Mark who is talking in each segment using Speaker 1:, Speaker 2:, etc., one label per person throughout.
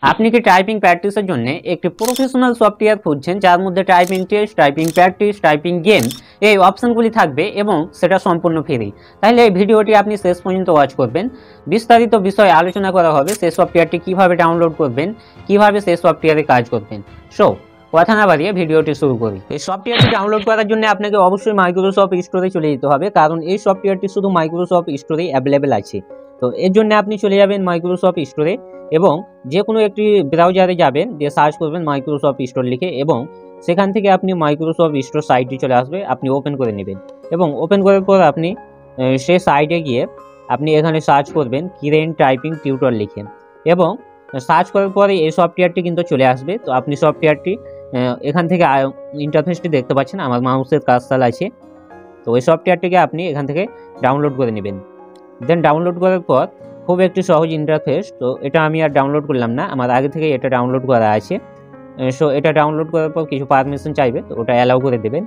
Speaker 1: আপনি কি টাইপিং প্র্যাকটিসের জন্য একটি প্রফেশনাল সফটওয়্যার খুঁজছেন যার মধ্যে typing test, typing practice, typing game এই অপশনগুলি থাকবে এবং সেটা সম্পূর্ণ ফ্রি? তাহলে এই ভিডিওটি আপনি শেষ পর্যন্ত ওয়াচ করবেন। বিস্তারিত বিষয়ে আলোচনা করা হবে সেই সফটওয়্যারটি কিভাবে ডাউনলোড করবেন, কিভাবে সেই সফটওয়্যারে কাজ করবেন। সো কথা না বাড়িয়ে ভিডিওটি শুরু করি। এই সফটওয়্যারটি ডাউনলোড করার জন্য আপনাকে অবশ্যই মাইক্রোসফট স্টোরে চলে যেতে হবে, কারণ এই সফটওয়্যারটি শুধু মাইক্রোসফট স্টোরে অ্যাভেলেবেল আছে। তো এর জন্য আপনি চলে যাবেন মাইক্রোসফট স্টোরে এবং যে কোনো একটি ব্রাউজারে যাবেন, দিয়ে সার্চ করবেন মাইক্রোসফট স্টোর লিখে এবং সেখান থেকে আপনি মাইক্রোসফট স্টোর সাইটটি চলে আসবে, আপনি ওপেন করে নেবেন এবং ওপেন করার পর আপনি সেই সাইটে গিয়ে আপনি এখানে সার্চ করবেন কিরেন টাইপিং টিউটর লিখে এবং সার্চ করার পরে এই সফটওয়্যারটি কিন্তু চলে আসবে। তো আপনি সফটওয়্যারটি এখান থেকে ইন্টারফেসটি দেখতে পাচ্ছেন, আমার মাউসের কার্সার আছে। তো ওই সফটওয়্যারটিকে আপনি এখান থেকে ডাউনলোড করে নেবেন। দেন ডাউনলোড করার পর খুব একটি সহজ ইন্টারফেস। তো এটা আমি আর ডাউনলোড করলাম না, আমার আগে থেকে এটা ডাউনলোড করা আছে। সো এটা ডাউনলোড করার পর কিছু পারমিশন চাইবে, তো ওটা অ্যালাউ করে দেবেন।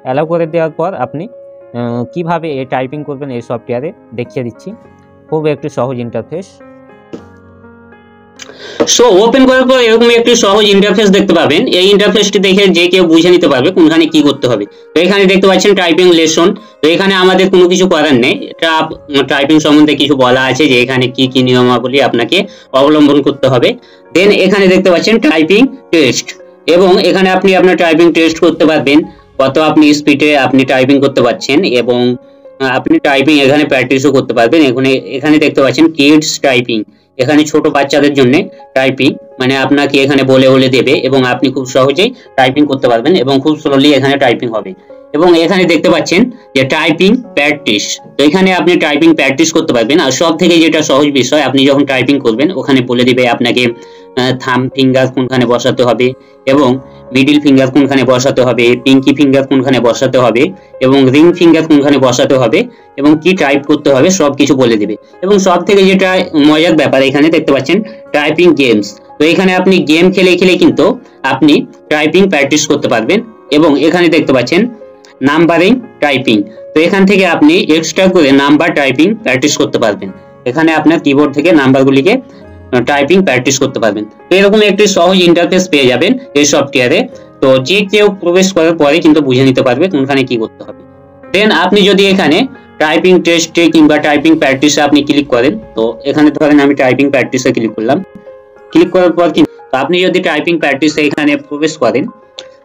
Speaker 1: অ্যালাউ করে দেওয়ার পর আপনি কিভাবে এই টাইপিং করবেন এই সফটওয়্যারে দেখিয়ে দিচ্ছি। খুব একটি সহজ ইন্টারফেস।
Speaker 2: সো ওপেন করার পর এরকম একটি সহজ ইন্টারফেস দেখতে পাবেন। এই ইন্টারফেসটি দেখে যে কেউ বুঝে নিতে পারবে কোনখানে কি করতে হবে। তো এখানে দেখতে পাচ্ছেন টাইপিং লেসন। তো এখানে আমাদের কোনো কিছু করার নেই, এটা টাইপিং সম্বন্ধে কিছু বলা আছে যে এখানে কি কি নিয়মাবলী আপনাকে অবলম্বন করতে হবে। দেন এখানে দেখতে পাচ্ছেন টাইপিং টেস্ট এবং এখানে আপনি আপনার টাইপিং টেস্ট করতে পারবেন, কত আপনি স্পিডে আপনি টাইপিং করতে পারছেন এবং আপনি টাইপিং এখানে প্র্যাকটিসও করতে পারবেন। এখানে দেখতে পাচ্ছেন কিডস টাইপিং, এখানে ছোট বাচ্চাদের জন্য টাইপিং, মানে আপনাকে এখানে বলে বলে দেবে এবং আপনি খুব সহজেই টাইপিং করতে পারবেন এবং খুব স্লোলি এখানে টাইপিং হবে। এবং এখানে দেখতে পাচ্ছেন যে টাইপিং প্র্যাকটিস, তো এখানে আপনি টাইপিং প্র্যাকটিস করতে পারবেন। আর সব থেকে যেটা সহজ বিষয়, আপনি যখন টাইপিং করবেন ওখানে বলে দিবে আপনাকে থাম ফিঙ্গার কোনখানে বসাতে হবে এবং মিডিল ফিঙ্গার কোনখানে বসাতে হবে, পিঙ্কি ফিঙ্গার কোনখানে বসাতে হবে এবং রিং ফিঙ্গার কোনখানে বসাতে হবে এবং কি টাইপ করতে হবে সব কিছু বলে দিবে। এবং সব থেকে যেটা মজার ব্যাপার, এখানে দেখতে পাচ্ছেন টাইপিং গেমস। তো এখানে আপনি গেম খেলে খেলে কিন্তু আপনি টাইপিং প্র্যাকটিস করতে পারবেন। এবং এখানে দেখতে পাচ্ছেন নাম্বারিং টাইপিং, তো এখান থেকে আপনি এক্সট্রা করে নাম্বার টাইপিং প্র্যাকটিস করতে পারবেন। এখানে আপনার কিবোর্ড থেকে নাম্বারগুলিকে টাইপিং প্র্যাকটিস করতে পারবেন। তো এরকম একটি সহজ ইন্টারফেস পেয়ে যাবেন এই সফটওয়্যারে। তো যে কেউ প্রবেশ করার পরে কিন্তু বুঝে নিতে পারবে কোনখানে কি করতে হবে। দেন আপনি যদি এখানে টাইপিং টেস্টে কিংবা টাইপিং প্র্যাকটিসে আপনি ক্লিক করেন, তো এখানে ধরেন আমি টাইপিং প্র্যাকটিসে ক্লিক করলাম। ক্লিক করার পর কিন্তু আপনি যদি টাইপিং প্র্যাকটিসে এখানে প্রবেশ করেন,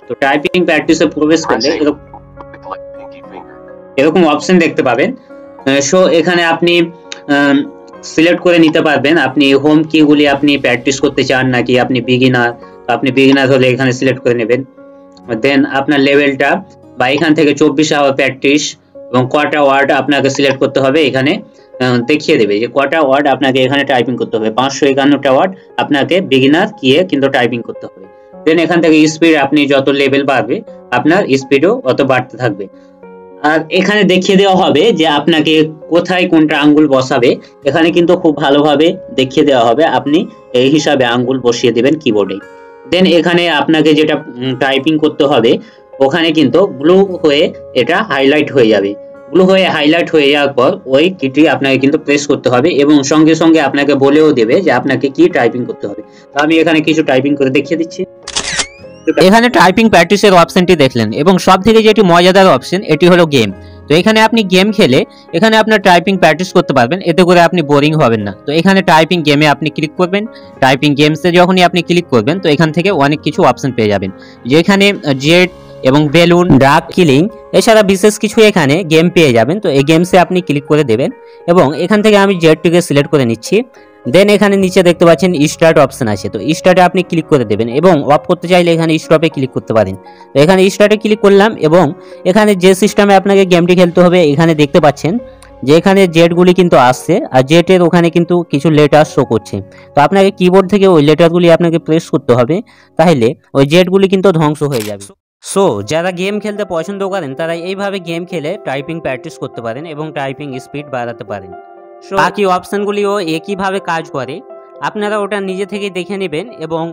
Speaker 2: তো টাইপিং প্র্যাকটিসে প্রবেশ করলে এরকম অপশন দেখতে পাবেন। সো এখানে আপনি সিলেক্ট করে নিতে পারবেন আপনি হোম কিগুলি আপনি প্র্যাকটিস করতে চান নাকি আপনি বিগিনার। তো আপনি বিগিনার হলে এখানে সিলেক্ট করে নেবেন। দেন আপনার লেভেলটা বা এখান থেকে 24 আওয়ার প্র্যাকটিস এবং কটা ওয়ার্ড আপনাকে সিলেক্ট করতে হবে, এখানে দেখিয়ে দেবে যে কটা ওয়ার্ড আপনাকে এখানে টাইপিং করতে হবে। 551টা ওয়ার্ড আপনাকে বিগিনার গিয়ে কিন্তু টাইপিং করতে হবে। দেন এখান থেকে স্পিড, আপনি যত লেভেল বাড়বে আপনার স্পিডও অত বাড়তে থাকবে। আর এখানে দেখিয়ে দেওয়া হবে যে আপনাকে কোথায় কোনটা আঙ্গুল বসাবে, এখানে কিন্তু খুব ভালোভাবে দেখিয়ে দেওয়া হবে, আপনি এই হিসাবে আঙ্গুল বসিয়ে দেবেন কিবোর্ডে। দেন এখানে আপনাকে যেটা টাইপিং করতে হবে ওখানে কিন্তু ব্লু হয়ে এটা হাইলাইট হয়ে যাবে। ব্লু হয়ে হাইলাইট হয়ে যাওয়ার পর ওই কিটি আপনাকে কিন্তু প্রেস করতে হবে এবং সঙ্গে সঙ্গে আপনাকে বলেও দেবে যে আপনাকে কি টাইপিং করতে হবে। তো আমি এখানে কিছু টাইপিং করে দেখিয়ে দিচ্ছি।
Speaker 1: এখানে টাইপিং প্র্যাকটিসের অপশনটি দেখলেন এবং সব থেকে যেটি মজাদার অপশন এটি হলো গেম। তো এখানে আপনি গেম খেলে এখানে আপনার টাইপিং প্র্যাকটিস করতে পারবেন, এতে করে আপনি বোরিং হবেন না। তো এখানে টাইপিং গেমে আপনি ক্লিক করবেন। টাইপিং গেমসে যখনই আপনি ক্লিক করবেন তো এখান থেকে অনেক কিছু অপশন পেয়ে যাবেন, যেখানে জেট এবং বেলুন, ড্রাগ কিলিং, এছাড়া বিশেষ কিছু এখানে গেম পেয়ে যাবেন। তো এই গেমসে আপনি ক্লিক করে দেবেন এবং এখান থেকে আমি জেটটিকে সিলেক্ট করে নিচ্ছি। দেন এখানে নিচে দেখতে পাচ্ছেন স্টার্ট অপশন আছে, তো স্টার্টে আপনি ক্লিক করে দেবেন এবং অফ করতে চাইলে এখানে স্টপে ক্লিক করতে পারেন। তো এখানে স্টার্টে ক্লিক করলাম এবং এখানে যে সিস্টেমে আপনাকে গেমটি খেলতে হবে এখানে দেখতে পাচ্ছেন যে এখানে জেটগুলি কিন্তু আসছে আর জেটের ওখানে কিন্তু কিছু লেটার শো করছে। তো আপনাকে কিবোর্ড থেকে ওই লেটারগুলি আপনাকে প্রেস করতে হবে, তাহলে ওই জেটগুলি কিন্তু ধ্বংস হয়ে যাবে। সো যারা গেম খেলতে পছন্দ করেন তারা এইভাবে গেম খেলে টাইপিং প্র্যাকটিস করতে পারেন এবং টাইপিং স্পিড বাড়াতে পারেন। বাকি অপশনগুলিও একইভাবে কাজ করে। আপনারা ওটা নিজে থেকে দেখে নেবেন এবং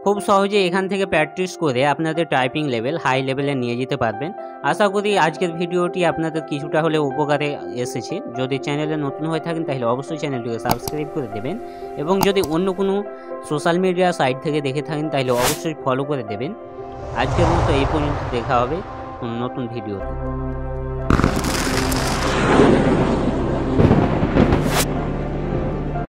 Speaker 1: খুব সহজে এখান থেকে প্র্যাকটিস করে আপনাদের টাইপিং লেভেল হাই লেভেলে নিয়ে যেতে পারবেন। আশা করি আজকের ভিডিওটি আপনাদের কিছুটা হলেও উপকারে এসেছে। যদি চ্যানেলে নতুন হয়ে থাকেন তাহলে অবশ্যই চ্যানেলটিকে সাবস্ক্রাইব করে দেবেন এবং যদি অন্য কোনো সোশ্যাল মিডিয়া সাইট থেকে দেখে থাকেন তাহলে অবশ্যই ফলো করে দেবেন। আজকের মতো এই পর্যন্ত, দেখা হবে নতুন ভিডিওতে।